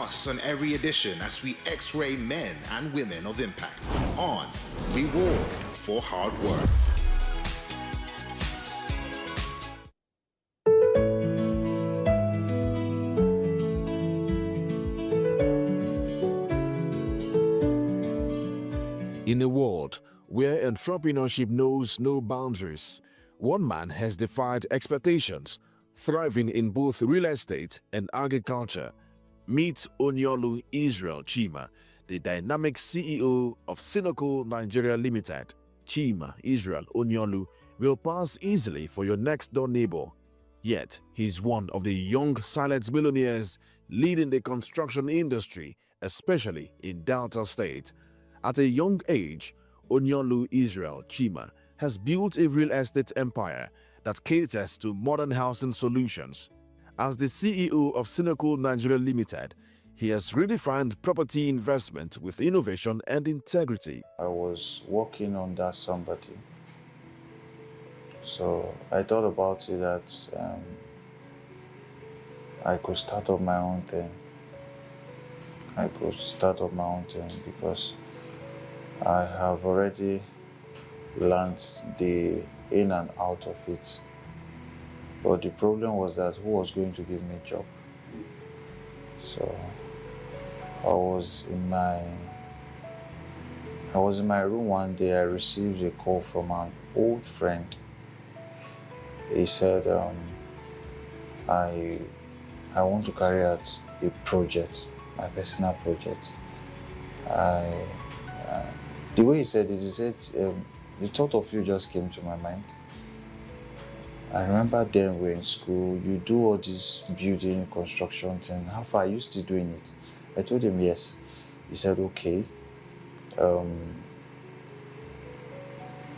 us on every edition as we x-ray men and women of impact on Reward for Hard Work. In a world where entrepreneurship knows no boundaries, one man has defied expectations, thriving in both real estate and agriculture. Meet Onyolu Israel Chima, the dynamic CEO of Sinoco Nigeria Limited. Chima Israel Onyolu will pass easily for your next-door neighbor. Yet, he's one of the young silent millionaires leading the construction industry, especially in Delta State. At a young age, Onyolu Israel Chima has built a real estate empire that caters to modern housing solutions. As the CEO of Sinoco Nigeria Limited, he has redefined property investment with innovation and integrity. I was working under somebody, so I thought about it that I could start up my own thing. Because I have already learned the in and out of it. But the problem was that who was going to give me a job? So I was in my room one day. I received a call from an old friend. He said, I want to carry out a project, my personal project. The way he said it, he said, the thought of you just came to my mind. I remember then we were in school, you do all this building, construction thing. How far are you still doing it? I told him yes. He said, okay.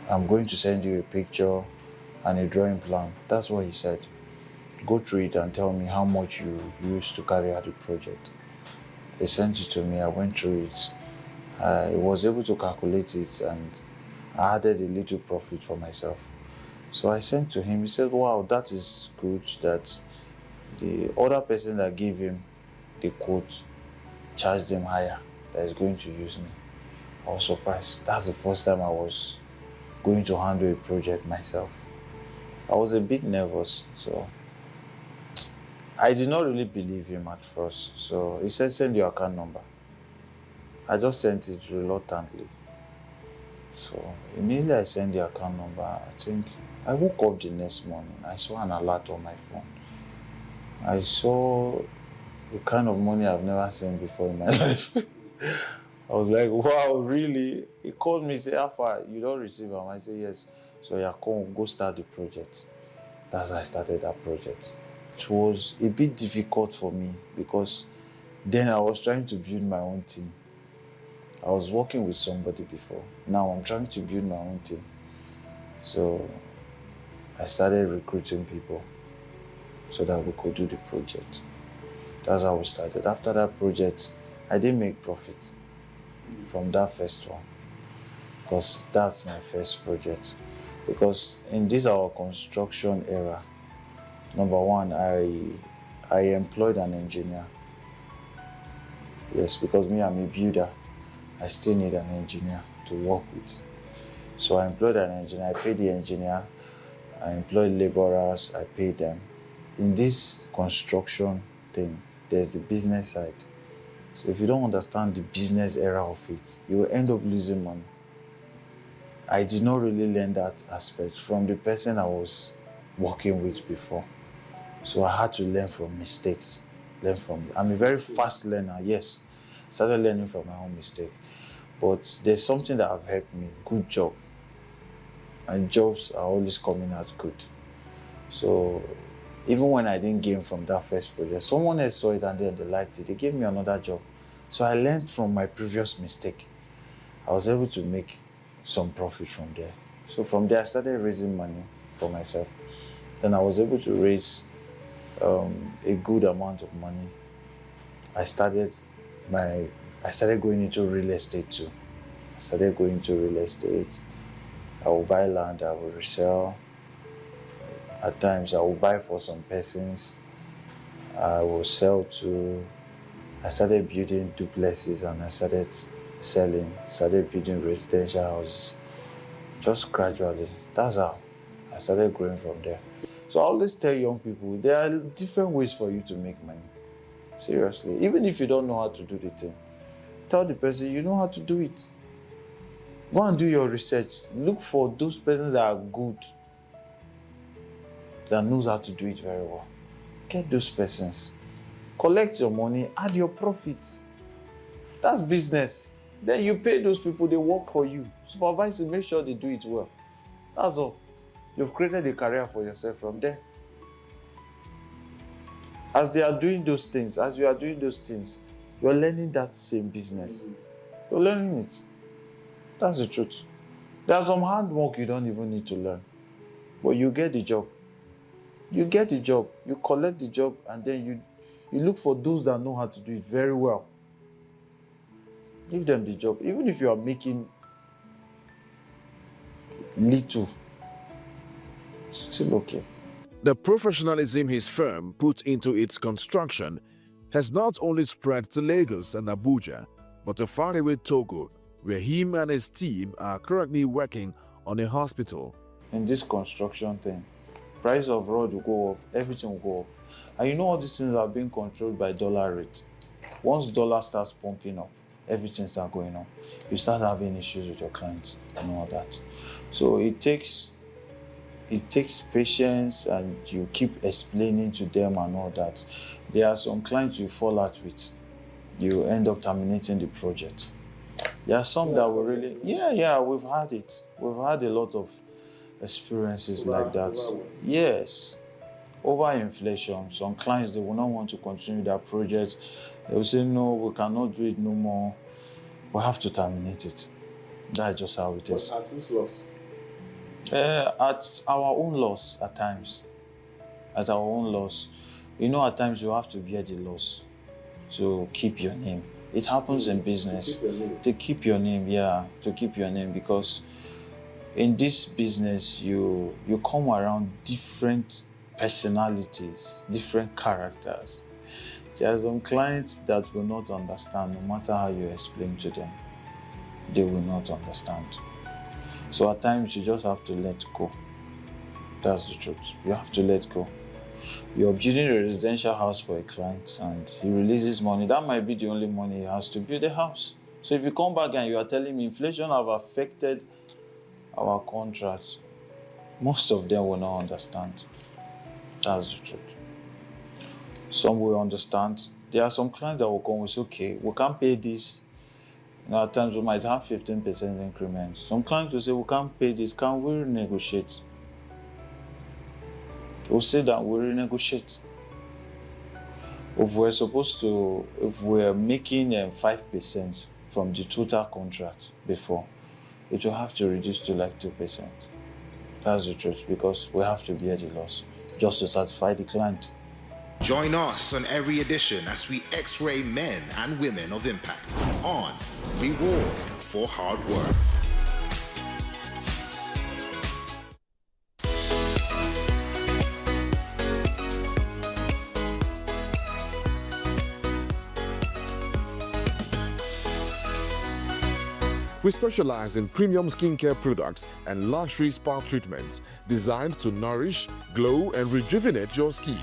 I'm going to send you a picture and a drawing plan. That's what he said. Go through it and tell me how much you used to carry out the project. He sent it to me, I went through it. I was able to calculate it and I added a little profit for myself. So I sent to him, he said, wow, that is good that the other person that gave him the quote charged him higher, that is going to use me. I was surprised. That's the first time I was going to handle a project myself. I was a bit nervous, so I did not really believe him at first. So he said, send your account number. I just sent it reluctantly. So immediately I sent the account number. I woke up the next morning. I saw an alert on my phone. I saw the kind of money I've never seen before in my life. I was like, wow, really? He called me, said, how far? You don't receive them? I said, yes. So yeah, come, go start the project. That's how I started that project. It was a bit difficult for me because then I was trying to build my own team. I was working with somebody before. Now I'm trying to build my own team. So I started recruiting people so that we could do the project. That's how we started. After that project, I didn't make profit from that first one because that's my first project. Because in this our construction era, number one, I employed an engineer. Yes, because me, I'm a builder. I still need an engineer to work with. So I employed an engineer, I paid the engineer, I employed laborers, I paid them. In this construction thing, there's the business side. So if you don't understand the business era of it, you will end up losing money. I did not really learn that aspect from the person I was working with before. So I had to learn from mistakes. I'm a very fast learner, yes. Started learning from my own mistake. But there's something that have helped me, good job. And jobs are always coming out good. So even when I didn't gain from that first project, someone else saw it and then they liked it. They gave me another job. So I learned from my previous mistake. I was able to make some profit from there. So from there, I started raising money for myself. Then I was able to raise a good amount of money. I started going into real estate too. I will buy land, I will resell. At times, I will buy for some persons. I will sell to I started building duplexes and I started started building residential houses. Just gradually. That's how I started growing from there. So I always tell young people, there are different ways for you to make money. Seriously. Even if you don't know how to do the thing, tell the person you know how to do it. Go and do your research. Look for those persons that are good, that knows how to do it very well. Get those persons. Collect your money, add your profits. That's business. Then you pay those people, they work for you. Supervise them, make sure they do it well. That's all. You've created a career for yourself from there. As they are doing those things, as you are doing those things, you're learning that same business. You're learning it. That's the truth. There's some hard work you don't even need to learn. But you get the job. You get the job, you collect the job, and then you look for those that know how to do it very well. Give them the job. Even if you are making little, still okay. The professionalism his firm put into its construction has not only spread to Lagos and Abuja, but to faraway Togo, where him and his team are currently working on a hospital. In this construction thing, price of road will go up, everything will go up. And you know all these things are being controlled by dollar rate. Once dollar starts pumping up, everything starts going up. You start having issues with your clients and all that. So it takes patience, and you keep explaining to them and all that. There are some clients you fall out with, you end up terminating the project. There are some that will really, we've had it. We've had a lot of experiences like that. Yes. Over inflation, some clients, they will not want to continue their project. They will say, no, we cannot do it no more. We have to terminate it. That's just how it is. But at whose loss? At our own loss at times. At our own loss. You know, at times you have to bear the loss to keep your name. It happens in business. To keep your name, to keep your name, because in this business, you come around different personalities, different characters. There are some clients that will not understand, no matter how you explain to them. They will not understand. So at times, you just have to let go. That's the truth. You have to let go. You're building a residential house for a client and he releases money. That might be the only money he has to build a house. So if you come back and you are telling me inflation have affected our contracts, most of them will not understand. That's the truth. Some will understand. There are some clients that will come and say, okay, we can't pay this. You know, at times we might have 15% increment. Some clients will say, we can't pay this, can we renegotiate? We'll say that we'll renegotiate. If we're making 5% from the total contract before, it will have to reduce to like 2%. That's the truth, because we have to bear the loss just to satisfy the client. Join us on every edition as we X-ray men and women of impact on Reward for Hard Work. We specialize in premium skincare products and luxury spa treatments designed to nourish, glow, and rejuvenate your skin.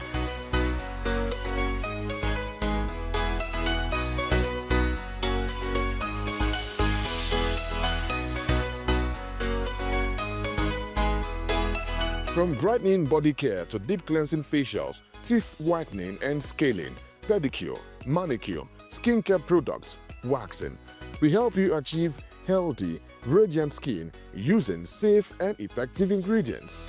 From brightening body care to deep cleansing facials, teeth whitening and scaling, pedicure, manicure, skincare products, waxing, we help you achieve healthy, radiant skin using safe and effective ingredients.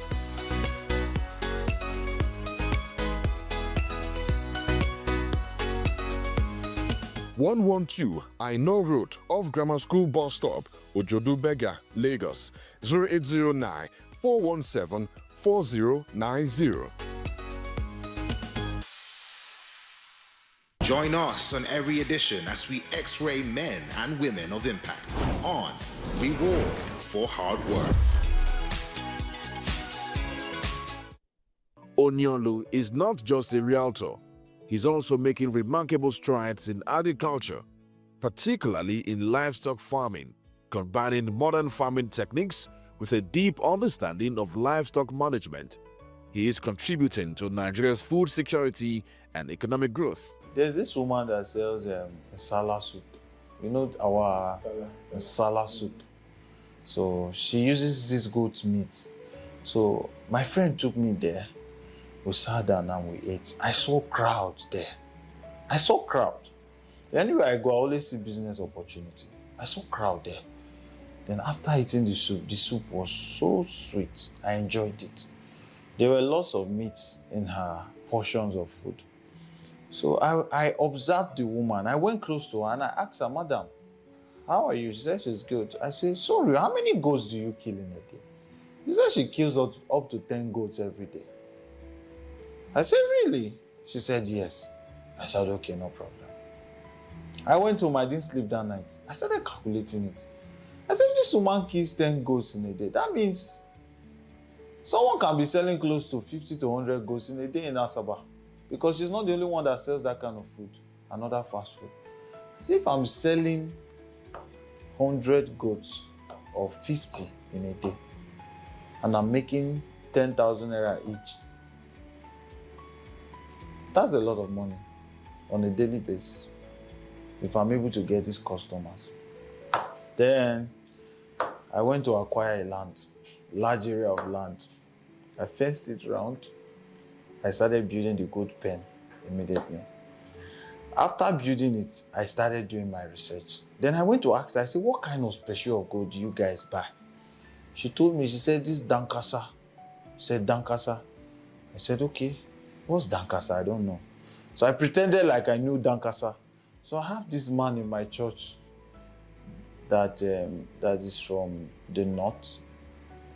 (112) Aino Road off Grammar School Bus Stop, Ojodu Bega, Lagos. 0809-417-4090. Join us on every edition as we X-ray men and women of impact on Reward for Hard Work. Onyolu is not just a realtor. He's also making remarkable strides in agriculture, particularly in livestock farming, combining modern farming techniques with a deep understanding of livestock management. He is contributing to Nigeria's food security and economic growth. There's this woman that sells Sala soup. You know our Sala soup. So she uses this goat meat. So my friend took me there. We sat down and we ate. I saw crowd there. I saw crowd. Anywhere I go, I always see business opportunity. I saw crowd there. Then after eating the soup was so sweet. I enjoyed it. There were lots of meat in her portions of food. So I observed the woman. I went close to her and I asked her, "Madam, how are you?" She said she's good. I said, "Sorry, how many goats do you kill in a day?" She said she kills up to 10 goats every day. I said, "Really?" She said, "Yes." I said, "Okay, no problem." I went home, I didn't sleep that night. I started calculating it. I said, "This woman kills 10 goats in a day. That means someone can be selling close to 50 to 100 goats in a day in Asaba. Because she's not the only one that sells that kind of food, another fast food. See, if I'm selling 100 goats or 50 in a day, and I'm making 10,000 naira each, that's a lot of money on a daily basis if I'm able to get these customers. Then I went to acquire a large area of land. I fenced it round. I started building the goat pen immediately. After building it, I started doing my research. Then I went to ask her, I said, "What kind of special of goat do you guys buy?" She told me, she said, "This Dankasa." She said, "Dankasa." I said, "Okay, what's Dankasa? I don't know." So I pretended like I knew Dankasa. So I have this man in my church that is from the north.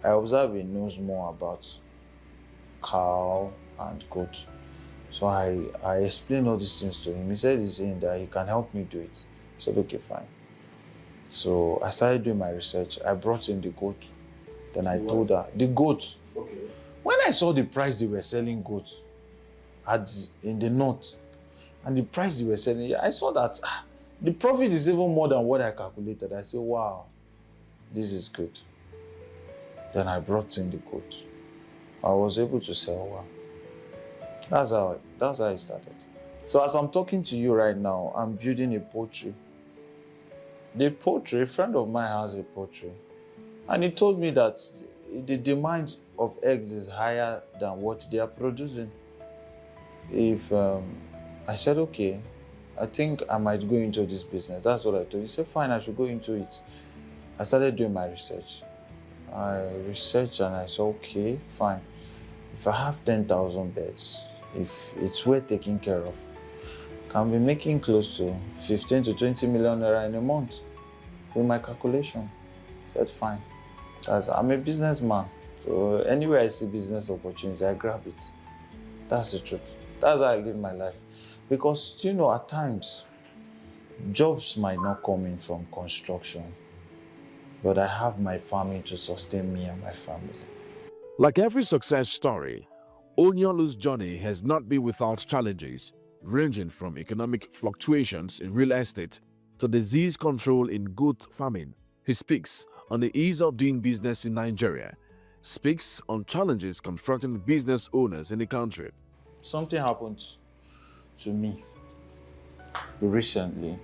I observe he knows more about cow and goat. So I explained all these things to him. He said he's saying that he can help me do it. I said, "Okay, fine." So I started doing my research. I brought in the goat. Then I told her, the goat. Okay. When I saw the price they were selling goats in the north, and the price they were selling, I saw that the profit is even more than what I calculated. I said, "Wow, this is good." Then I brought in the goat. I was able to sell well. That's how it started. So as I'm talking to you right now, I'm building a poultry. A friend of mine has a poultry. And he told me that the demand of eggs is higher than what they are producing. I said, "Okay, I think I might go into this business." That's what I told him. He said, "Fine, I should go into it." I started doing my research. I researched and I said, "Okay, fine. If I have 10,000 beds, if it's worth taking care of, can be making close to 15 to 20 million naira in a month with my calculation." I said, "Fine." I'm a businessman. So anywhere I see business opportunity, I grab it. That's the truth. That's how I live my life. Because, at times, jobs might not come in from construction, but I have my family to sustain me and my family. Like every success story, Onyolu's journey has not been without challenges, ranging from economic fluctuations in real estate to disease control in goat farming. He speaks on the ease of doing business in Nigeria, speaks on challenges confronting business owners in the country. Something happened to me recently.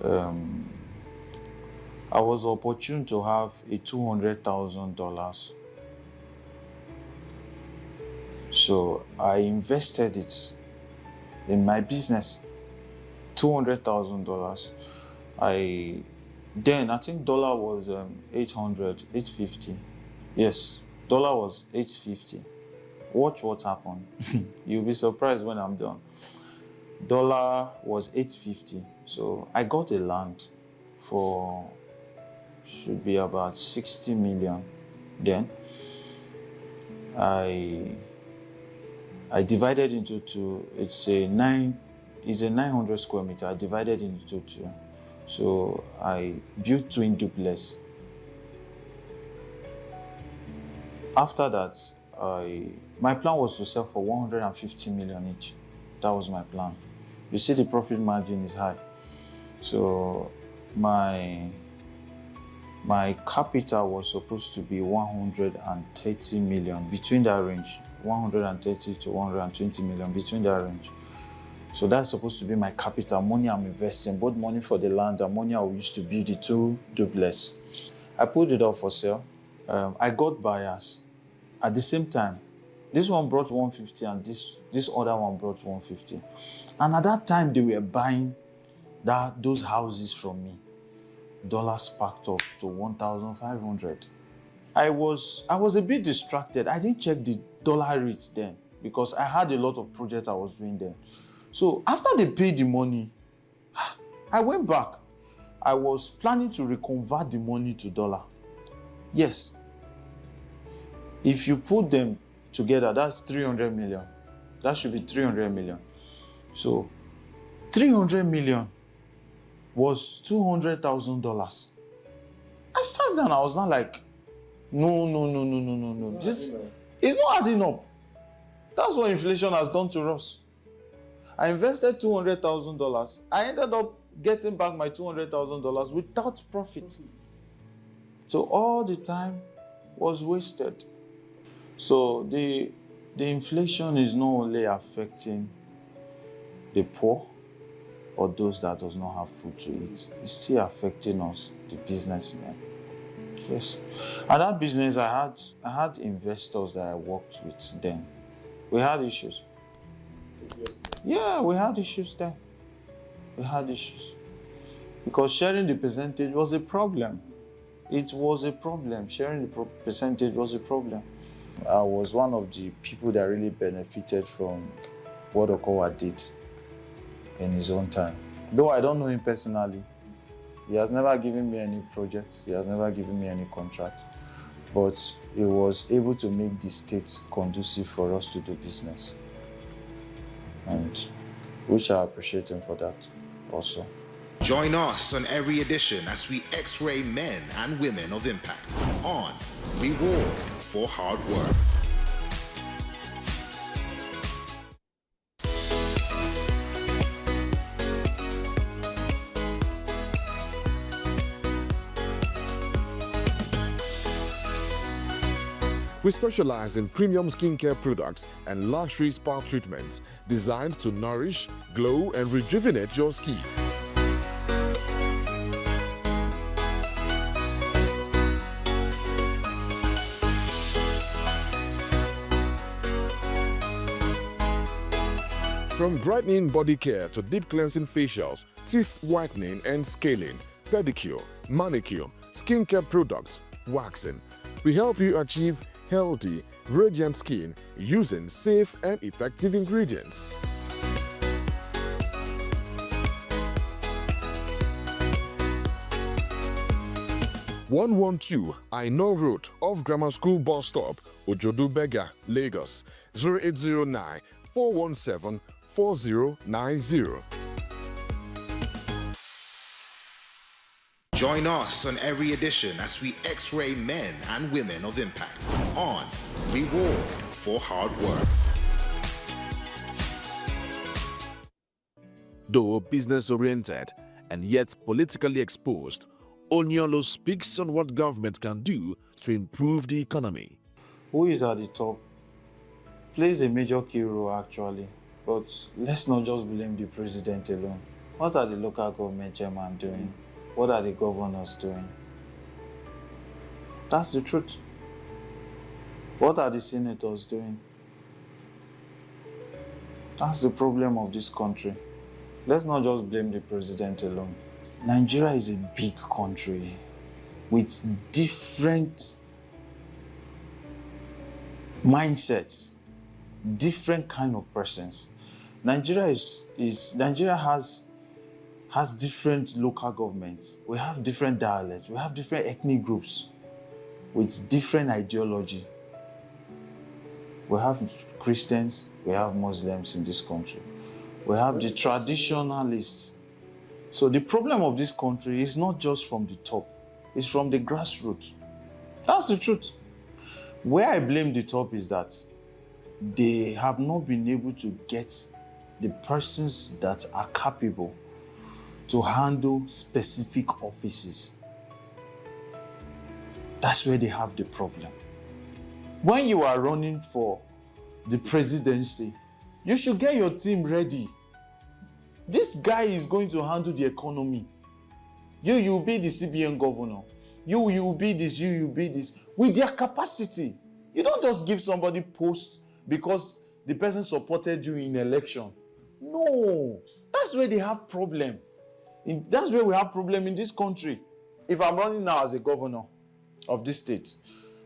I was opportune to have a $200,000. So I invested it in my business. $200,000. I think dollar was 850. Yes, dollar was 850. Watch what happened. You'll be surprised when I'm done. Dollar was 850. So I got a land for should be about 60 million. Then I divided into two. It's a 900 square meter. I divided into two. So I built twin duplex. After that, my plan was to sell for 150 million each. That was my plan. You see, the profit margin is high. So my capital was supposed to be 130 million, between that range, 130 to 120 million, between that range. So that's supposed to be my capital, money I'm investing, both money for the land and money I will use to build the 2 duplex. I put it up for sale. I got buyers. At the same time, this one brought 150 and this other one brought 150. And at that time, they were buying those houses from me. Dollars sparked up to 1,500. I was a bit distracted. I didn't check the dollar rates then because I had a lot of projects I was doing then. So after they paid the money, I went back. I was planning to reconvert the money to dollar. Yes. If you put them together, that's 300 million. That should be 300 million. So 300 million was $200,000. I sat down, I was not like, no. This is not adding up. That's what inflation has done to us. I invested $200,000. I ended up getting back my $200,000 without profit. So all the time was wasted. So the inflation is not only affecting the poor or those that does not have food to eat. It's still affecting us, the businessmen. Yes. And that business, I had investors that I worked with then. We had issues. Yeah, we had issues then. We had issues. Because sharing the percentage was a problem. It was a problem. Sharing the percentage was a problem. I was one of the people that really benefited from what Okowa did in his own time. Though I don't know him personally, he has never given me any project, he has never given me any contract, but he was able to make the state conducive for us to do business. And which I appreciate him for that also. Join us on every edition as we X-ray men and women of impact on Reward for Hard Work. We specialize in premium skincare products and luxury spa treatments designed to nourish, glow, and rejuvenate your skin. From brightening body care to deep cleansing facials, teeth whitening and scaling, pedicure, manicure, skincare products, waxing, we help you achieve healthy, radiant skin using safe and effective ingredients. (112) Aino Road off Grammar School Bus Stop, Ojodu Bega, Lagos, 0809 417 4090. Join us on every edition as we X-ray men and women of impact on Reward for Hard Work. Though business-oriented and yet politically exposed, Onyolo speaks on what government can do to improve the economy. Who is at the top plays a major key role actually, but let's not just blame the president alone. What are the local government chairmen doing? What are the governors doing? That's the truth. What are the senators doing? That's the problem of this country. Let's not just blame the president alone. Nigeria is a big country with different mindsets, different kind of persons. Nigeria has different local governments. We have different dialects. We have different ethnic groups with different ideology. We have Christians, we have Muslims in this country. We have the traditionalists. So the problem of this country is not just from the top, it's from the grassroots. That's the truth. Where I blame the top is that they have not been able to get the persons that are capable to handle specific offices. That's where they have the problem. When you are running for the presidency, you should get your team ready. This guy is going to handle the economy. You'll be the CBN governor. You'll be this, you'll be this. With their capacity. You don't just give somebody post because the person supported you in election. No. That's where they have problem. That's where we have problem in this country. If I'm running now as a governor of this state,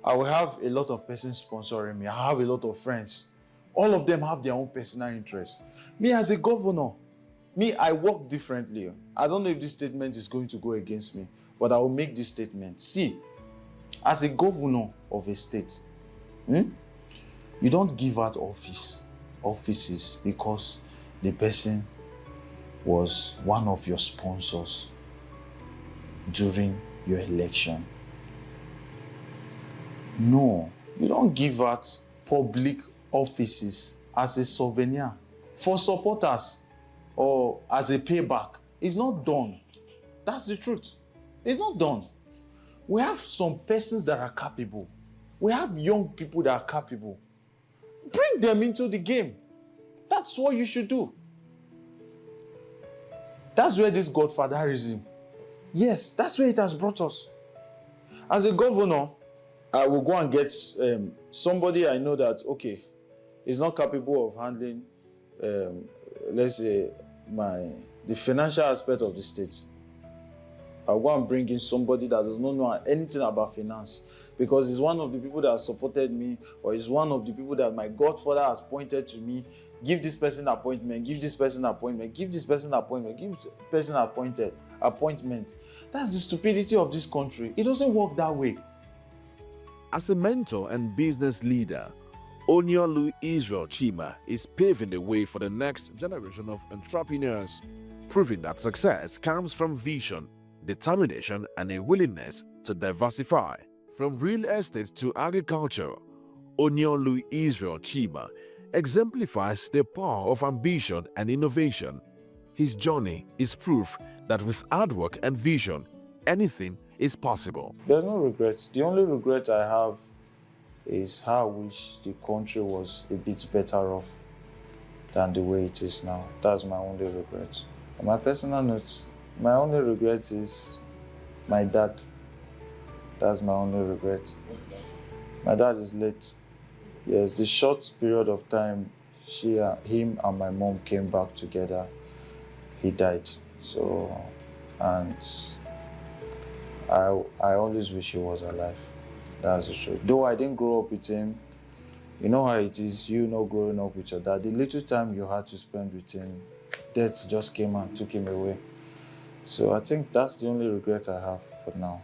I will have a lot of persons sponsoring me. I have a lot of friends. All of them have their own personal interests. Me as a governor, I work differently. I don't know if this statement is going to go against me, but I will make this statement. See, as a governor of a state, you don't give out offices because the person was one of your sponsors during your election. No, you don't give out public offices as a souvenir for supporters or as a payback. It's not done. That's the truth. It's not done. We have some persons that are capable. We have young people that are capable. Bring them into the game. That's what you should do. That's where this godfatherism, yes, that's where it has brought us. As a governor, I will go and get somebody I know that, okay, is not capable of handling, let's say, the financial aspect of the state. I'll go and bring in somebody that does not know anything about finance, because he's one of the people that has supported me, or he's one of the people that my godfather has pointed to me. Give this person appointment, give this person appointment, give this person appointment, give this person appointment. That's the stupidity of this country. It doesn't work that way. As a mentor and business leader, Onyolu Israel Chima is paving the way for the next generation of entrepreneurs, proving that success comes from vision, determination, and a willingness to diversify. From real estate to agriculture, Onyolu Israel Chima exemplifies the power of ambition and innovation. His journey is proof that with hard work and vision, anything is possible. There's no regrets. The only regret I have is how I wish the country was a bit better off than the way it is now. That's my only regret. On my personal notes, my only regret is my dad. That's my only regret. My dad is late. Yes, a short period of time, him and my mom came back together. He died. So, and I always wish he was alive. That's the truth. Though I didn't grow up with him, you know how it is, you know, growing up with your dad. The little time you had to spend with him, death just came and took him away. So I think that's the only regret I have for now.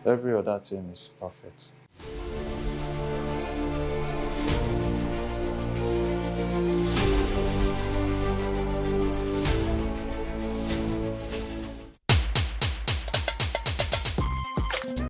Every other thing is perfect.